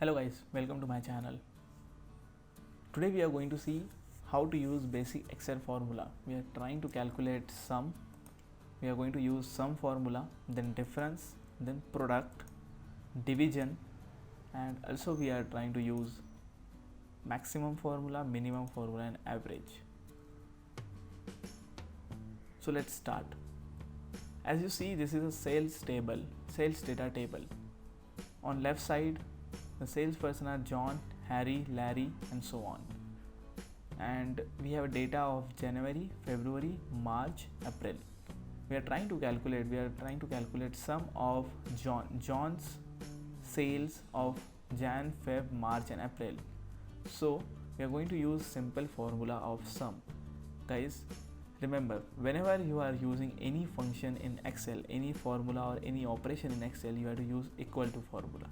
Hello guys, welcome to my channel. Today we are going to see how to use basic Excel formula. We are trying to calculate sum. We are going to use sum formula, then difference, then product, division, and also we are trying to use maximum formula, minimum formula, and average. So let's start. As you see, this is a sales table, sales data table. On left side, the salesperson are John, Harry, Larry, and so on. And we have data of January, February, March, April. We are trying to calculate sum of John's sales of Jan, Feb, March, and April. So we are going to use simple formula of sum. Guys, remember, whenever you are using any function in Excel, any formula or any operation in Excel, you have to use equal to formula,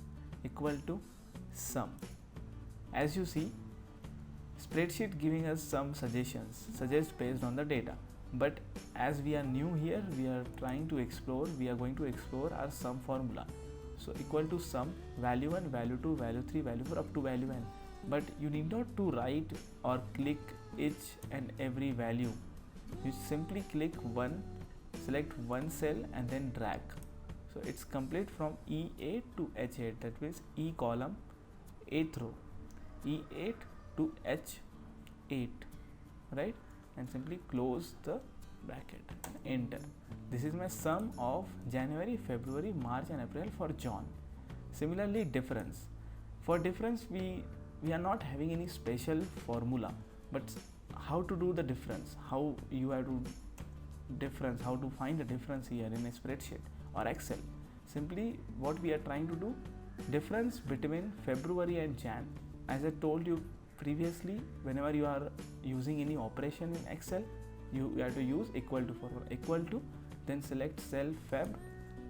equal to sum. As you see, spreadsheet giving us some suggestions, suggest based on the data. But as we are new here, we are going to explore our sum formula. So equal to sum, value 1, value 2, value 3, value 4, up to value n. But you need not to write or click each and every value. You simply click one, select one cell and then drag. So it's complete from E8 to H8, that means E column, 8th row, E8 to H8, right? And simply close the bracket and enter. This is my sum of January, February, March and April for John. Similarly, difference. For difference, we are not having any special formula, but how to do the difference, how you have to how to find the difference here in a spreadsheet or Excel. Simply what we are trying to do, difference between February and Jan. As I told you previously, whenever you are using any operation in Excel, you have to use equal to formula, equal to, then select cell Feb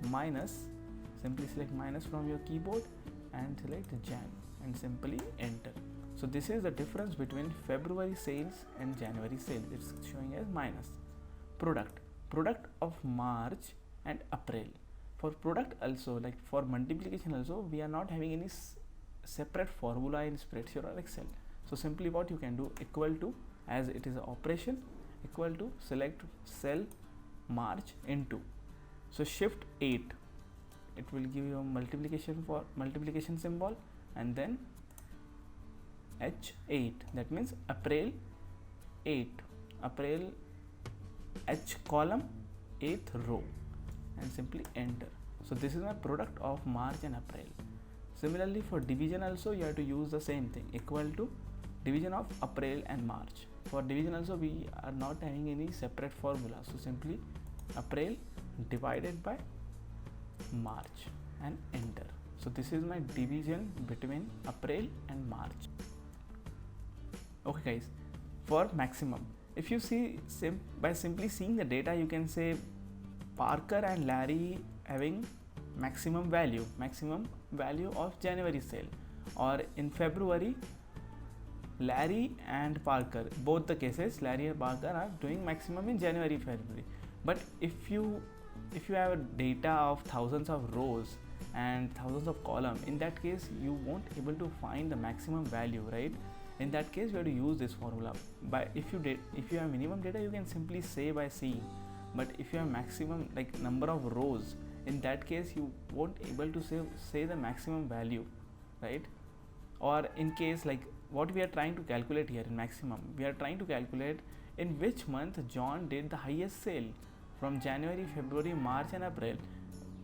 minus, simply select minus from your keyboard and select Jan and simply enter. So this is the difference between February sales and January sales. It's showing as minus. Product of March and April. For product also, like for multiplication also, we are not having any separate formula in spreadsheet or Excel. So simply what you can do, equal to, as it is an operation, equal to, select cell March into. So shift 8, it will give you a multiplication symbol, and then H8, that means April 8, April H column, 8th row, and simply enter. So this is my product of March and April. Similarly, for division also you have to use the same thing, equal to division of April and March. For division also we are not having any separate formula, so simply April divided by March and enter. So this is my division between April and March. Okay guys, for maximum, if you see, by simply seeing the data, you can say Parker and Larry having maximum value of January sale, or in February Larry and Parker, both the cases Larry and Parker are doing maximum in January, February. But if you have a data of thousands of rows and thousands of columns, in that case you won't able to find the maximum value, right? In that case you have to use this formula. But if you have minimum data, you can simply say by seeing. But if you have maximum, like number of rows, in that case you won't able to say the maximum value, right? Or in case, like what we are trying to calculate here in maximum, we are trying to calculate in which month John did the highest sale from January, February, March and April.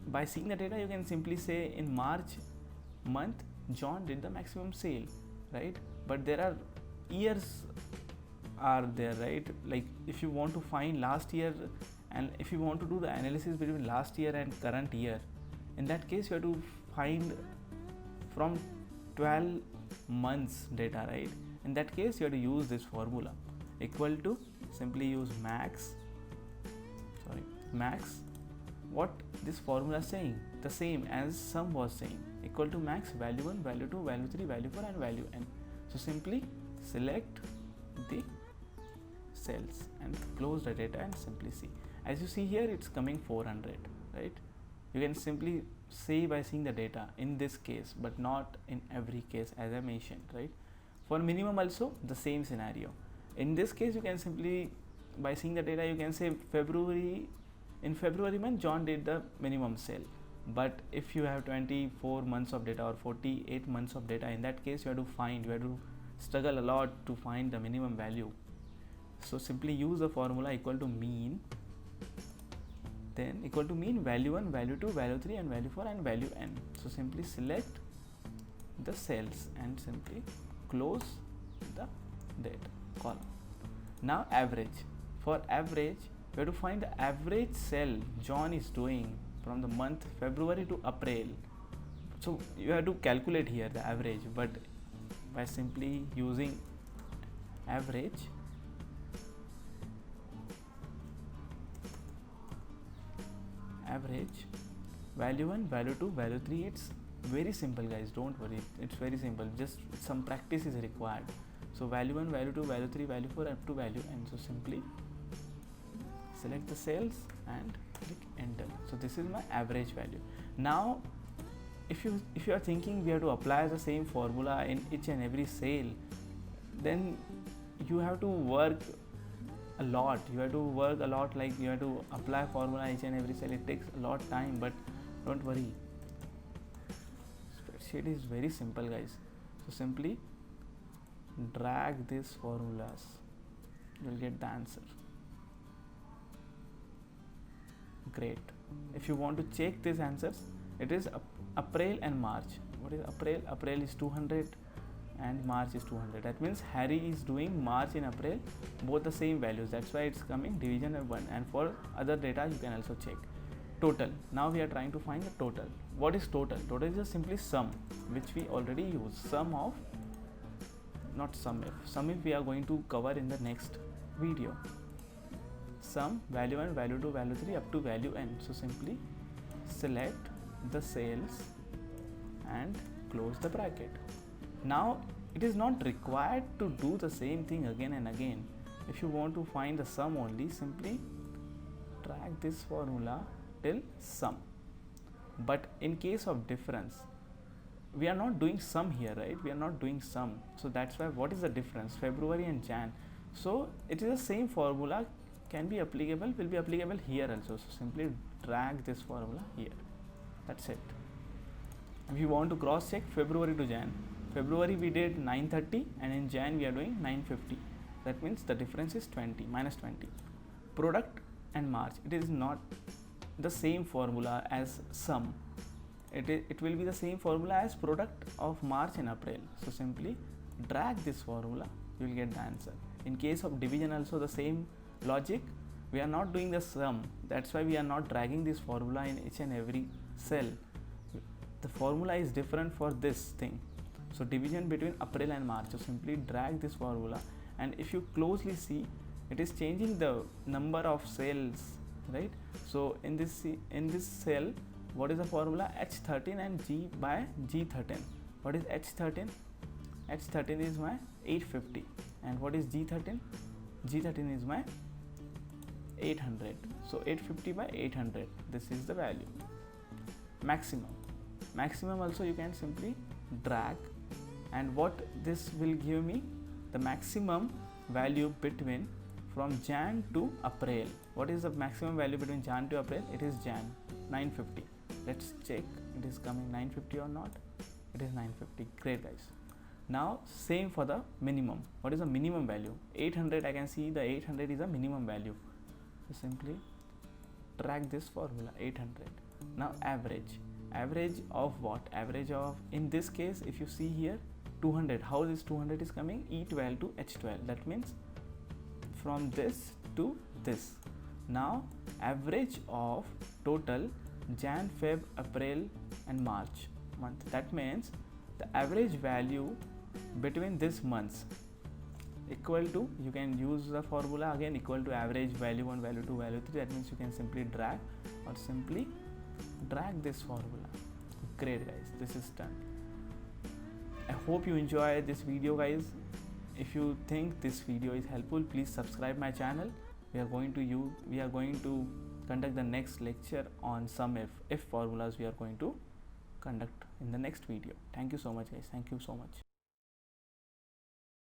By seeing the data, you can simply say in March month John did the maximum sale, right? But there are years are there, right? Like if you want to find last year, and if you want to do the analysis between last year and current year, in that case you have to find from 12 months data, right? In that case you have to use this formula, equal to, simply use max, what this formula is saying, the same as sum was saying, equal to max, value 1, value 2, value 3, value 4 and value n. So simply select the cells and close the data and simply see. As you see here, it's coming 400, right? You can simply say by seeing the data in this case, but not in every case as I mentioned, right? For minimum also the same scenario. In this case you can simply by seeing the data you can say in February month John did the minimum sale. But if you have 24 months of data or 48 months of data, in that case you have to struggle a lot to find the minimum value. So simply use the formula equal to mean, then equal to mean value 1, value 2, value 3 and value 4 and value n. So simply select the cells and simply close the data column. Now average. For average we have to find the average sell John is doing from the month February to April. So you have to calculate here the average, but by simply using average, value 1, value 2, value 3, it's very simple guys, don't worry, it's very simple, just some practice is required. So value 1, value 2, value 3, value 4 up to value n. So simply select the cells and click enter. So this is my average value. Now if you are thinking we have to apply the same formula in each and every sale, then you have to work a lot. Like you have to apply formula each and every sale. It takes a lot of time, but don't worry, spreadsheet is very simple guys. So simply drag these formulas, you will get the answer. Great. If you want to check these answers, it is April and March. What is April? April is 200 and March is 200. That means Harry is doing March and April both the same values. That's why it's coming division of 1. And for other data you can also check. Total. Now we are trying to find the total. What is total? Total is just simply sum, which we already use. Sum of, not sum if. Sum if we are going to cover in the next video. Sum value 1, value 2, value 3 up to value n. So simply select the cells and close the bracket. Now it is not required to do the same thing again and again. If you want to find the sum only, simply drag this formula till sum. But in case of difference, we are not doing sum here, right? We are not doing sum. So that's why, what is the difference? February and Jan. So it is the same formula, will be applicable here also. So simply drag this formula here. That's it. If you want to cross check February to Jan, February we did 930 and in Jan we are doing 950. That means the difference is 20, minus 20. Product and March, it is not the same formula as sum. It will be the same formula as product of March and April. So simply drag this formula, you will get the answer. In case of division also the same logic. We are not doing the sum. That's why we are not dragging this formula in each and every cell. The formula is different for this thing. So division between April and March. So simply drag this formula, and if you closely see, it is changing the number of cells, right? So in this cell, what is the formula? H13 and G by G13. What is H13? H13 is my 850, and what is G13? G13 is my 800. So 850 by 800. This is the value. Maximum also you can simply drag, and what this will give me, the maximum value between from Jan to April. What is the maximum value between Jan to April? It is Jan, 950. Let's check it is coming 950 or not. It is 950. Great guys. Now same for the minimum. What is the minimum value? 800. I can see the 800 is a minimum value. So simply drag this formula, 800. Now average of what? Average of, in this case, if you see here, 200. How this 200 is coming? E12 to H12. That means from this to this. Now average of total Jan, Feb, April and March month. That means the average value between these months equal to, you can use the formula again, equal to average value 1, value 2, value 3. That means you can simply drag or simply drag this formula. Great guys, this is done. I hope you enjoy this video guys. If you think this video is helpful, please subscribe my channel. We are going to conduct the next lecture on some if formulas we are going to conduct in the next video. Thank you so much guys. Thank you so much.